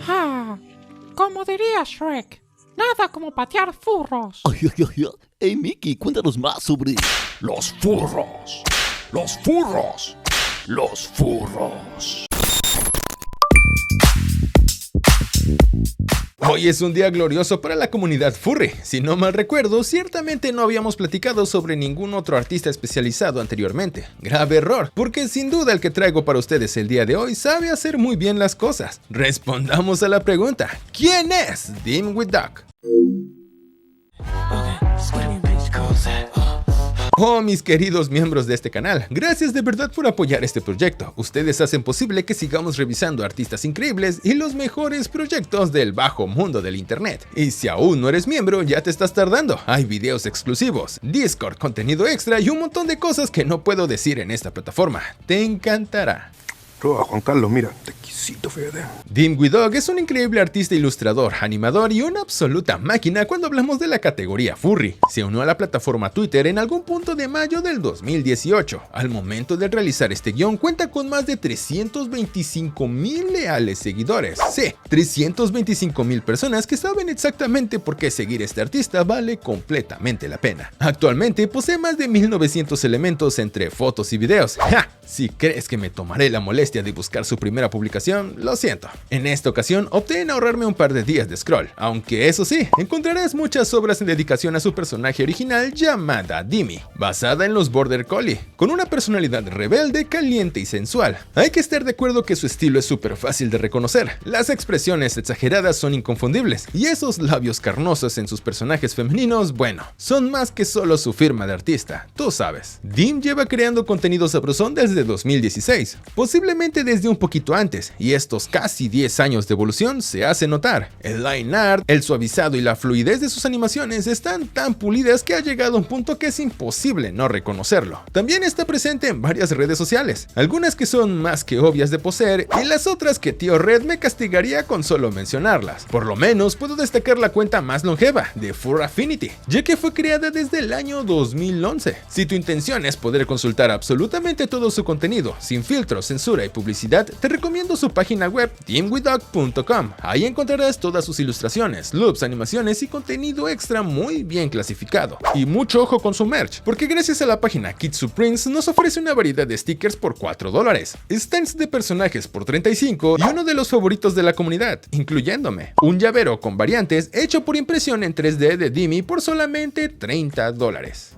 Ah, como diría Shrek, nada como patear furros. Ay, ay, ay, ay. Hey, Mickey, cuéntanos más sobre los furros. Los furros. Los furros. Hoy es un día glorioso para la comunidad furry. Si no mal recuerdo, ciertamente no habíamos platicado sobre ningún otro artista especializado anteriormente. Grave error, porque sin duda el que traigo para ustedes el día de hoy sabe hacer muy bien las cosas. Respondamos a la pregunta: ¿quién es Dimwitdog? Oh, mis queridos miembros de este canal, gracias de verdad por apoyar este proyecto. Ustedes hacen posible que sigamos revisando artistas increíbles y los mejores proyectos del bajo mundo del internet. Y si aún no eres miembro, ya te estás tardando. Hay videos exclusivos, Discord, contenido extra y un montón de cosas que no puedo decir en esta plataforma. Te encantará. Juan Carlos, mira, te quisito, fíjate. Dimwitdog es un increíble artista ilustrador, animador y una absoluta máquina cuando hablamos de la categoría furry. Se unió a la plataforma Twitter en algún punto de mayo del 2018. Al momento de realizar este guión cuenta con más de 325,000 leales seguidores. Sí, 325,000 personas que saben exactamente por qué seguir a este artista vale completamente la pena. Actualmente posee más de 1900 elementos entre fotos y videos. ¡Ja! Si crees que me tomaré la molestia de buscar su primera publicación, lo siento. En esta ocasión opté en ahorrarme un par de días de scroll, aunque eso sí, encontrarás muchas obras en dedicación a su personaje original llamada Dimmy, basada en los Border Collie, con una personalidad rebelde, caliente y sensual. Hay que estar de acuerdo que su estilo es súper fácil de reconocer, las expresiones exageradas son inconfundibles, y esos labios carnosos en sus personajes femeninos, bueno, son más que solo su firma de artista, tú sabes. Dim lleva creando contenido sabrosón desde 2016, posiblemente desde un poquito antes, y estos casi 10 años de evolución se hace notar. El line art, el suavizado y la fluidez de sus animaciones están tan pulidas que ha llegado a un punto que es imposible no reconocerlo. También está presente en varias redes sociales, algunas que son más que obvias de poseer y las otras que Tío Red me castigaría con solo mencionarlas. Por lo menos puedo destacar la cuenta más longeva, de Fur Affinity, ya que fue creada desde el año 2011. Si tu intención es poder consultar absolutamente todo su contenido, sin filtros, censura y publicidad, te recomiendo su página web dimwitdog.com. Ahí encontrarás todas sus ilustraciones, loops, animaciones y contenido extra muy bien clasificado. Y mucho ojo con su merch, porque gracias a la página Kid Supremes nos ofrece una variedad de stickers por $4, stands de personajes por $35 y uno de los favoritos de la comunidad, incluyéndome, un llavero con variantes hecho por impresión en 3D de Dimmy por solamente $30.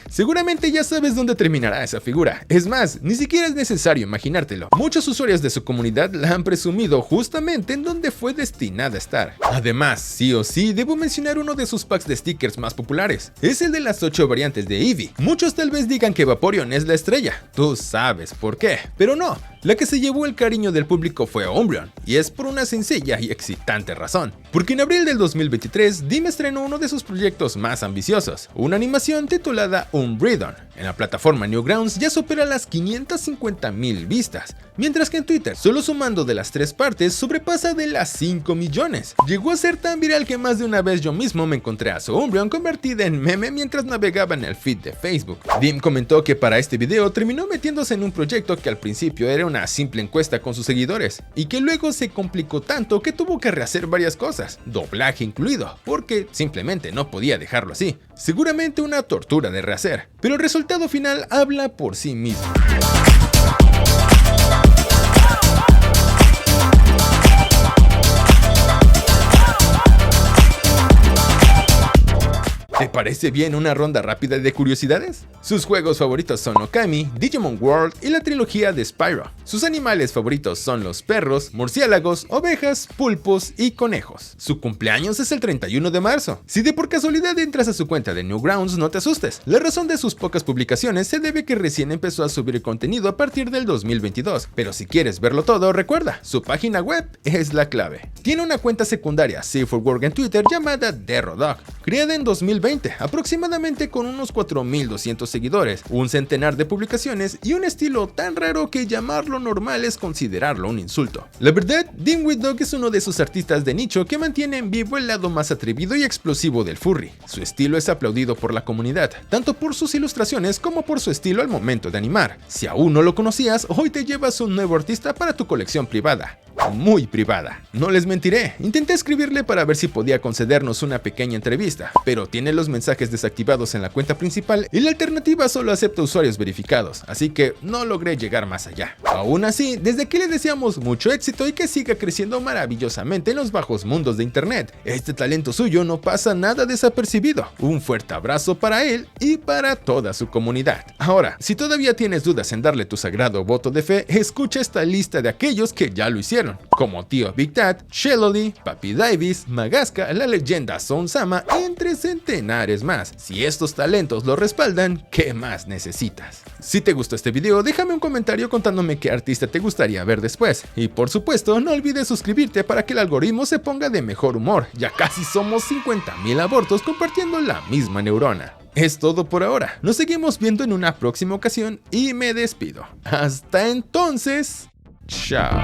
Seguramente ya sabes dónde terminará esa figura. Es más, ni siquiera es necesario imaginártelo. Muchos usuarios de su comunidad la han presumido justamente en donde fue destinada a estar. Además, sí o sí, debo mencionar uno de sus packs de stickers más populares. Es el de las 8 variantes de Eevee. Muchos tal vez digan que Vaporeon es la estrella. Tú sabes por qué. Pero no, la que se llevó el cariño del público fue Umbreon. Y es por una sencilla y excitante razón. Porque en abril del 2023, Dim estrenó uno de sus proyectos más ambiciosos, una animación titulada Umbreon. En la plataforma Newgrounds ya supera las 550,000 vistas, mientras que en Twitter, solo sumando de las 3 partes, sobrepasa de las 5 millones. Llegó a ser tan viral que más de una vez yo mismo me encontré a su Umbreon convertida en meme mientras navegaba en el feed de Facebook. Dim comentó que para este video terminó metiéndose en un proyecto que al principio era una simple encuesta con sus seguidores, y que luego se complicó tanto que tuvo que rehacer varias cosas, doblaje incluido, porque simplemente no podía dejarlo así. Seguramente una tortura de rehacer, pero el resultado final habla por sí mismo. ¿Te parece bien una ronda rápida de curiosidades? Sus juegos favoritos son Okami, Digimon World y la trilogía de Spyro. Sus animales favoritos son los perros, murciélagos, ovejas, pulpos y conejos. Su cumpleaños es el 31 de marzo. Si de por casualidad entras a su cuenta de Newgrounds, no te asustes. La razón de sus pocas publicaciones se debe que recién empezó a subir contenido a partir del 2022. Pero si quieres verlo todo, recuerda, su página web es la clave. Tiene una cuenta secundaria Safe for Work en Twitter llamada DerroDog, creada en 2020 XX, aproximadamente con unos 4.200 seguidores, un centenar de publicaciones y un estilo tan raro que llamarlo normal es considerarlo un insulto. La verdad, Dimwit Dog es uno de esos artistas de nicho que mantiene en vivo el lado más atrevido y explosivo del furry. Su estilo es aplaudido por la comunidad, tanto por sus ilustraciones como por su estilo al momento de animar. Si aún no lo conocías, hoy te llevas un nuevo artista para tu colección privada. Muy privada. No les mentiré, intenté escribirle para ver si podía concedernos una pequeña entrevista, pero tiene los mensajes desactivados en la cuenta principal y la alternativa solo acepta usuarios verificados, así que no logré llegar más allá. Aún así, desde aquí le deseamos mucho éxito y que siga creciendo maravillosamente en los bajos mundos de internet. Este talento suyo no pasa nada desapercibido. Un fuerte abrazo para él y para toda su comunidad. Ahora, si todavía tienes dudas en darle tu sagrado voto de fe, escucha esta lista de aquellos que ya lo hicieron, como Tío Big Tat, Shellody, Papi Davis, Magaska, la leyenda Son Sama, entre centenares más. Si estos talentos lo respaldan, ¿qué más necesitas? Si te gustó este video, déjame un comentario contándome qué artista te gustaría ver después. Y por supuesto, no olvides suscribirte para que el algoritmo se ponga de mejor humor. Ya casi somos 50.000 abortos compartiendo la misma neurona. Es todo por ahora. Nos seguimos viendo en una próxima ocasión y me despido. Hasta entonces, chao.